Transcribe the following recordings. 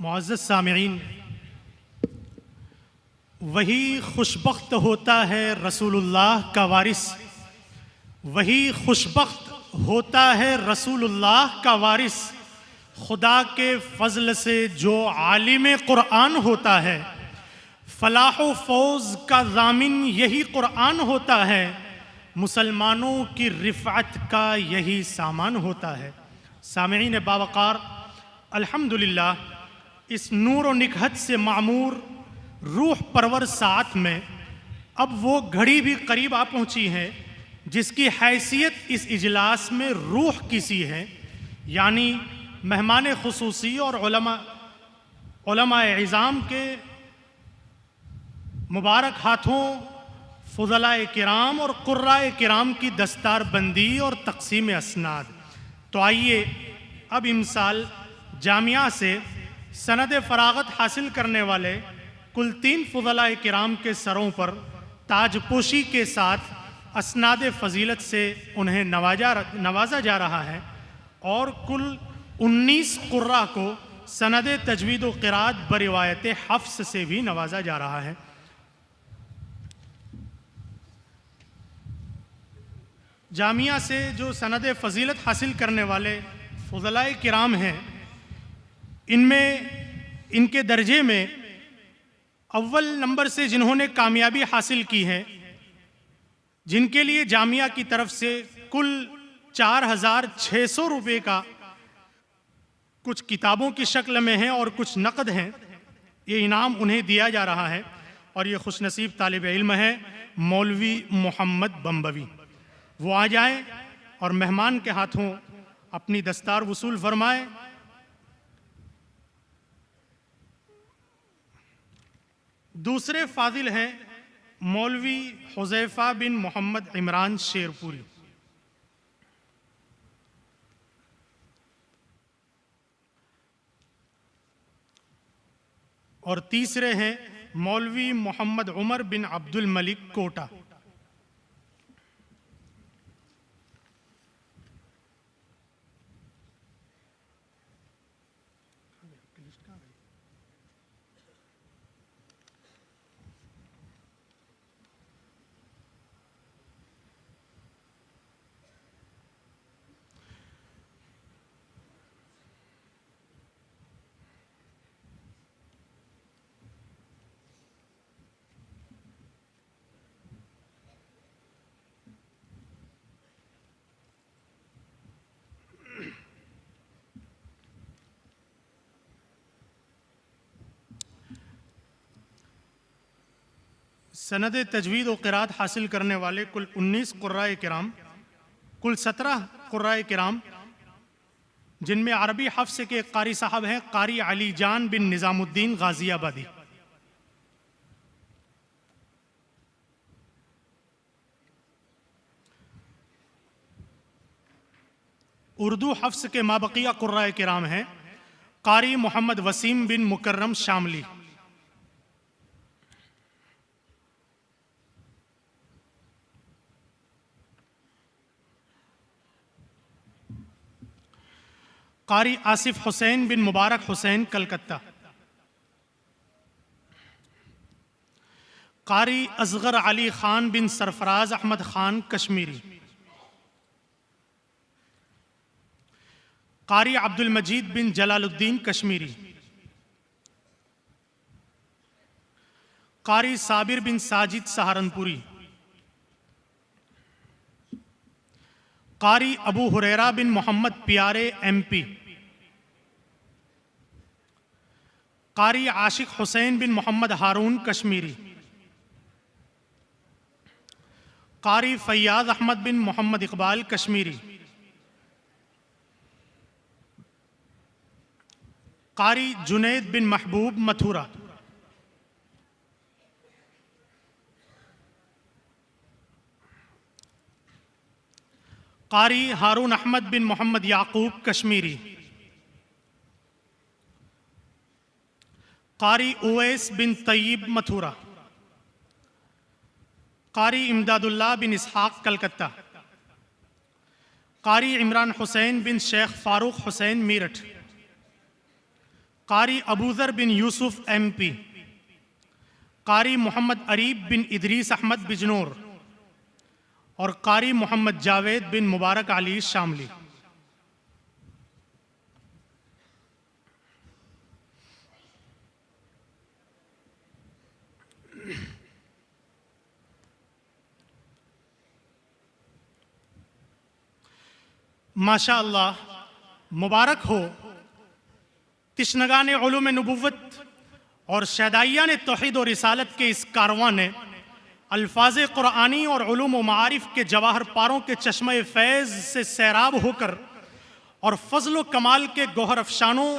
मुअज़्ज़ज़ सामिईन, वही खुशबख्त होता है रसूलुल्लाह का वारिस, वही खुशबख्त होता है रसूलुल्लाह का वारिस। खुदा के फजल से जो आलिम कुरान होता है, फलाह व फौज का ज़ामिन यही कुरान होता है। मुसलमानों की रिफ़अत का यही सामान होता है। सामिईन बावकार, अल्हम्दुलिल्लाह इस नूर व निकहत से मामूर रूह परवर साथ में अब वो घड़ी भी करीब आ पहुंची है जिसकी हैसियत इस इजलास में रूह किसी है, यानी मेहमान खुसूसी और उलमाए इज़ाम के मुबारक हाथों फ़ुज़लाए किराम और कुर्राए किराम की दस्तार बंदी और तक़सीम असनाद। तो आइए अब इमसाल जामिया से सनद फ़रागत हासिल करने वाले कुल 3 फ़ुज़लाए किराम के सरों पर ताजपोशी के साथ असनाद फ़जीलत से उन्हें नवाजा जा रहा है और कुल 19 कुर्रा को सनद तजवीद व क़िराअत बरिवायत हफ्स से भी नवाजा जा रहा है। जामिया से जो सनद फ़जीलत हासिल करने वाले फ़ुज़लाए किराम हैं, इनमें इनके दर्जे में अव्वल नंबर से जिन्होंने कामयाबी हासिल की है, जिनके लिए जामिया की तरफ से कुल 4,600 रुपये का कुछ किताबों की शक्ल में है और कुछ नकद हैं, ये इनाम उन्हें दिया जा रहा है। और ये खुशनसीब तालिब इल्म है मौलवी मोहम्मद बम्बवी। वो आ जाए और मेहमान के हाथों अपनी दस्तार वसूल फरमाए। दूसरे फाजिल हैं मौलवी हुज़ैफ़ा बिन मोहम्मद इमरान शेरपुरी। और तीसरे हैं मौलवी मोहम्मद उमर बिन अब्दुल मलिक कोटा। सनद तजवीद व क़िराअत हासिल करने वाले कुल 19 कुर्राए किराम, कुल 17 कुर्राए किराम, जिनमें अरबी हफ्स के कारी साहब हैं कारी अली जान बिन निज़ामुद्दीन गाज़ियाबादी। उर्दू हफ्स के माबकिया कुर्राए किराम हैं कारी मोहम्मद वसीम बिन मुकर्रम शामली। कारी आसिफ हुसैन बिन मुबारक हुसैन कलकत्ता। कारी असगर अली खान बिन सरफराज अहमद खान कश्मीरी। कारी अब्दुल मजीद बिन जलालुद्दीन कश्मीरी। कारी साबिर बिन साजिद सहारनपुरी। कारी अबू हुरैरा बिन मोहम्मद प्यारे MP। कारी आशिक हुसैन बिन मोहम्मद हारून कश्मीरी। कारी फैयाज अहमद बिन मोहम्मद इकबाल कश्मीरी। कारी जुनैद बिन महबूब मथुरा। कारी हारून अहमद बिन मोहम्मद याकूब कश्मीरी। कारी उवैस बिन तय्यब मथुरा। कारी इमदादुल्लाह बिन इसहाक कलकत्ता। कारी इमरान हुसैन बिन शेख फारूक हुसैन मेरठ। कारी अबूज़र बिन यूसुफ MP, कारी मोहम्मद अरीब बिन इदरीस अहमद बिजनौर और कारी मोहम्मद जावेद बिन मुबारक अली शामली। माशा अल्लाह, मुबारक हो तिश्नगान उलूम नबुव्वत और शहदाइयान तौहीद और रिसालत के इस कारवां ने अल्फाज कुरानी और उलूम व मारिफ के जवाहर पारों के चश्मे फैज़ से सैराब होकर और फजल व कमाल के गौहर अफशानों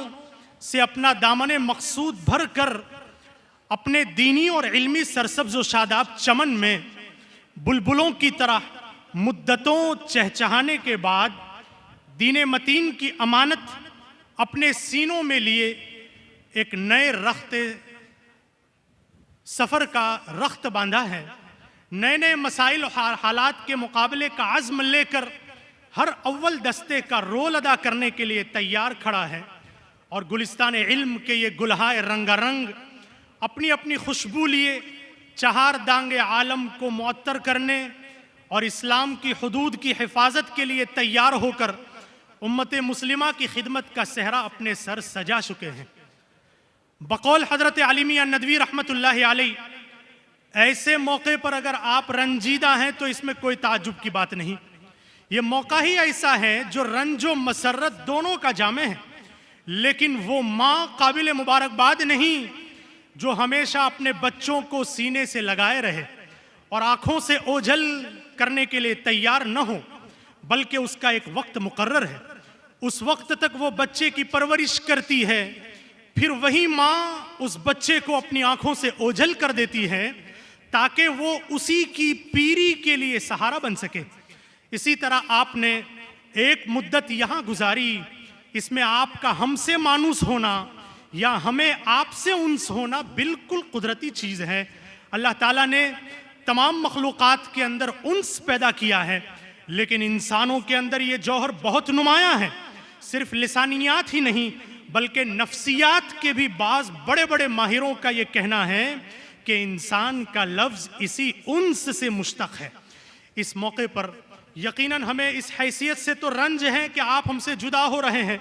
से अपना दामन मकसूद भर कर अपने दीनी और इल्मी सरसब्ज व शादाब चमन में बुलबुलों की तरह मुद्दतों चहचहाने के बाद दीन मतीन की अमानत अपने सीनों में लिए एक नए रख्ते सफ़र का रख्त बांधा है। नए नए मसाइल और हालात के मुकाबले का आज़्म लेकर हर अव्वल दस्ते का रोल अदा करने के लिए तैयार खड़ा है और गुलिस्तान इल्म के ये गुलहाए रंगारंग अपनी अपनी खुशबू लिए चहार दांगे आलम को मुअत्तर करने और इस्लाम की हुदूद की हिफाजत के लिए तैयार होकर उम्मत मुस्लिमा की खिदमत का सहरा अपने सर सजा चुके हैं। बकौल हज़रत अली मियां नदवी रहमतुल्लाहि अलैह, ऐसे मौके पर अगर आप रंजीदा हैं तो इसमें कोई ताज्जुब की बात नहीं। ये मौका ही ऐसा है जो रंजो मसरत दोनों का जामे है, लेकिन वो माँ काबिल मुबारकबाद नहीं जो हमेशा अपने बच्चों को सीने से लगाए रहे और आँखों से ओझल करने के लिए तैयार न हो, बल्कि उसका एक वक्त मुकर्रर है। उस वक्त तक वो बच्चे की परवरिश करती है, फिर वही माँ उस बच्चे को अपनी आंखों से ओझल कर देती है ताकि वो उसी की पीरी के लिए सहारा बन सके। इसी तरह आपने एक मुद्दत यहाँ गुजारी, इसमें आपका हमसे मानूस होना या हमें आपसे उन्स होना बिल्कुल कुदरती चीज़ है। अल्लाह ताला ने तमाम मखलूक़ात के अंदर उन्स पैदा किया है, लेकिन इंसानों के अंदर ये जौहर बहुत नुमाया है। सिर्फ लिसानियात ही नहीं बल्कि नफ्सियात के भी बाज़ बड़े बड़े माहिरों का ये कहना है कि इंसान का लफ्ज़ इसी उन्स से मुश्तक़ है। इस मौके पर यकीनन हमें इस हैसियत से तो रंज है कि आप हमसे जुदा हो रहे हैं,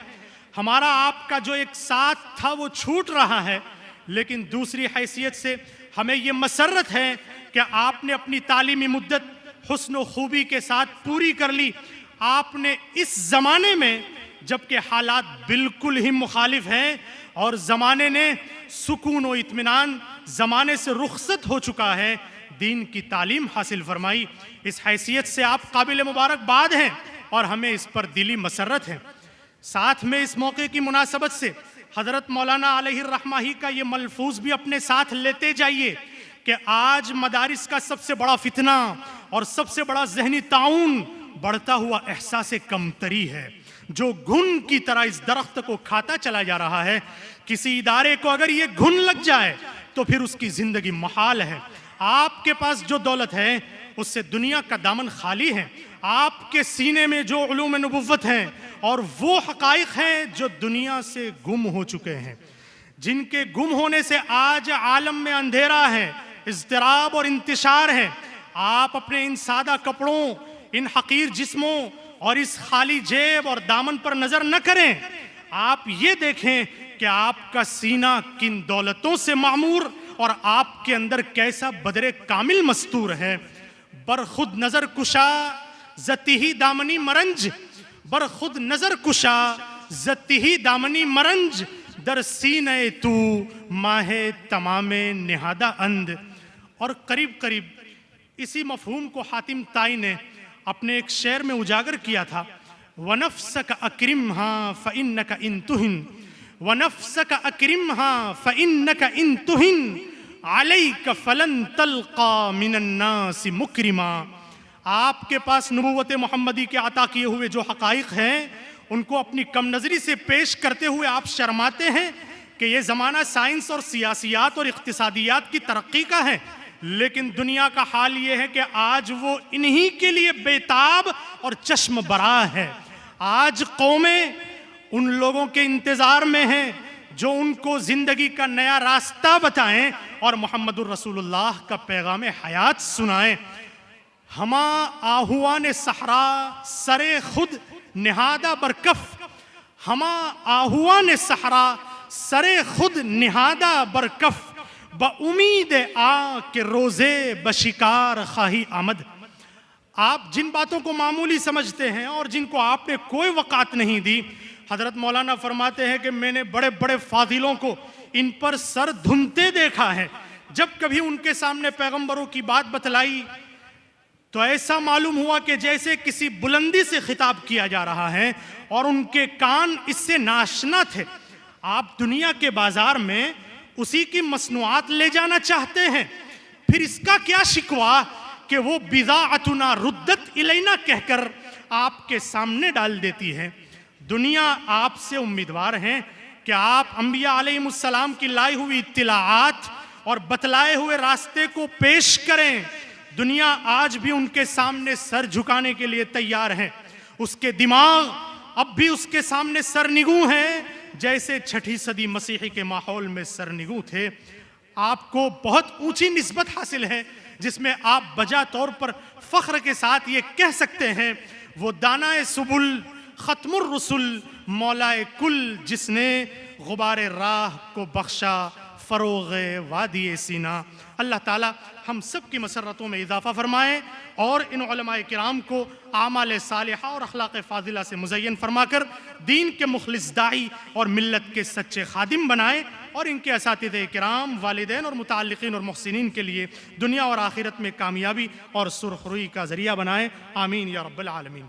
हमारा आपका जो एक साथ था वो छूट रहा है, लेकिन दूसरी हैसियत से हमें ये मसरत है कि आपने अपनी तालीमी मुद्दत हुस्न व खूबी के साथ पूरी कर ली। आपने इस ज़माने में जबकि हालात बिल्कुल ही मुखालिफ हैं और ज़माने ने सुकून व इत्मीनान ज़माने से रुखसत हो चुका है, दीन की तालीम हासिल फरमाई। इस हैसियत से आप काबिल मुबारकबाद हैं और हमें इस पर दिली मसरत है। साथ में इस मौके की मुनासबत से हज़रत मौलाना अलैहिर्रहमा का ये मलफूज भी अपने साथ लेते जाइए कि आज मदारिस का सबसे बड़ा फितना और सबसे बड़ा जहनी ताउन बढ़ता हुआ एहसास कमतरी है, जो घुन की तरह इस दरख्त को खाता चला जा रहा है। किसी इदारे को अगर ये घुन लग जाए तो फिर उसकी ज़िंदगी मुहाल है। आपके पास जो दौलत है उससे दुनिया का दामन खाली है। आपके सीने में जो उलूम नबुव्वत हैं और वो हक़ाइक़ हैं जो दुनिया से गुम हो चुके हैं, जिनके गुम होने से आज आलम में अंधेरा है, इज़्तिराब और इंतशार है। आप अपने इन सादा कपड़ों, इन हकीर जिस्मों और इस खाली जेब और दामन पर नज़र न करें। आप ये देखें कि आपका सीना किन दौलतों से मामूर और आपके अंदर कैसा बदरे कामिल मस्तूर है। बर खुद नज़र कुशा ज़त्ती दामनी मरंज, बर खुद नज़र कुशा ज़त्ती दामनी मरंज, दर सीने तू माहे तमामे निहादा अंद। और करीब करीब इसी मफहूम को हातिम ताई ने अपने एक शेर में उजागर किया था। वनफ्सक अक्रिमहा फ़इन्नक इन तुहिन, वनफ्सक अक्रिमहा फ़इन्नक इन तुहिन, अलैक फलन तल्क़ा मिनन्नासि मुकरिमा। आपके पास नबुव्वत मोहम्मदी के अता किए हुए जो हक़ाइक़ हैं उनको अपनी कम नज़री से पेश करते हुए आप शर्माते हैं कि ये ज़माना साइंस और सियासियात और इक़्तिसादियात की तरक्की का है, लेकिन दुनिया का हाल ये है कि आज वो इन्हीं के लिए बेताब और चश्म बरा है। आज कौमें उन लोगों के इंतज़ार में हैं जो उनको जिंदगी का नया रास्ता बताएं और मोहम्मदुर रसूलुल्लाह का पैगाम हयात सुनाएं। हमा आहुआन सहरा सरे खुद निहादा बरकफ, हमा आहुआन सहरा सरे खुद निहादा बरकफ, बउमीद आ के रोजे बशिकार खाही आमद। आप जिन बातों को मामूली समझते हैं और जिनको आपने कोई वक़ात नहीं दी, हजरत मौलाना फरमाते हैं कि मैंने बड़े बड़े फादिलों को इन पर सर धुनते देखा है। जब कभी उनके सामने पैगंबरों की बात बतलाई तो ऐसा मालूम हुआ कि जैसे किसी बुलंदी से खिताब किया जा रहा है और उनके कान इससे नाशना थे। आप दुनिया के बाजार में उसी की मसनूआत ले जाना चाहते हैं, फिर इसका क्या शिकवा कि वो बिज़ाअतुना रुद्दत इलैना कहकर आपके सामने डाल देती है। दुनिया आपसे उम्मीदवार है कि आप अंबिया अलैहिमुस्सलाम की लाई हुई इत्तिलाआत और बतलाए हुए रास्ते को पेश करें। दुनिया आज भी उनके सामने सर झुकाने के लिए तैयार है। उसके दिमाग अब भी उसके सामने सरनिगू हैं, जैसे छठी सदी मसीही के माहौल में सरनिगू थे। आपको बहुत ऊंची निस्बत हासिल है जिसमें आप बजा तौर पर फख्र के साथ ये कह सकते हैं, वो दानाए सुबुल खत्मुर रसुल मौलाए कुल, जिसने गुबारे राह को बख्शा फ़रोग़े वादी सीना। अल्लाह ताला हम सब की मसरतों में इजाफ़ा फरमाए और इन उलमाए किराम को आमाल सालिहा और अखलाक़ फ़ाज़िला से मुज़य्यन फरमाकर दीन के मुखलिस दाई और मिल्लत के सच्चे खादिम बनाए और इनके असातिज़े किराम, वालिदैन और मुतअल्लिक़ीन और मुहसिनीन के लिए दुनिया और आखिरत में कामयाबी और सुरखरुई का ज़रिया बनाए। आमीन या रब्बल आलमीन।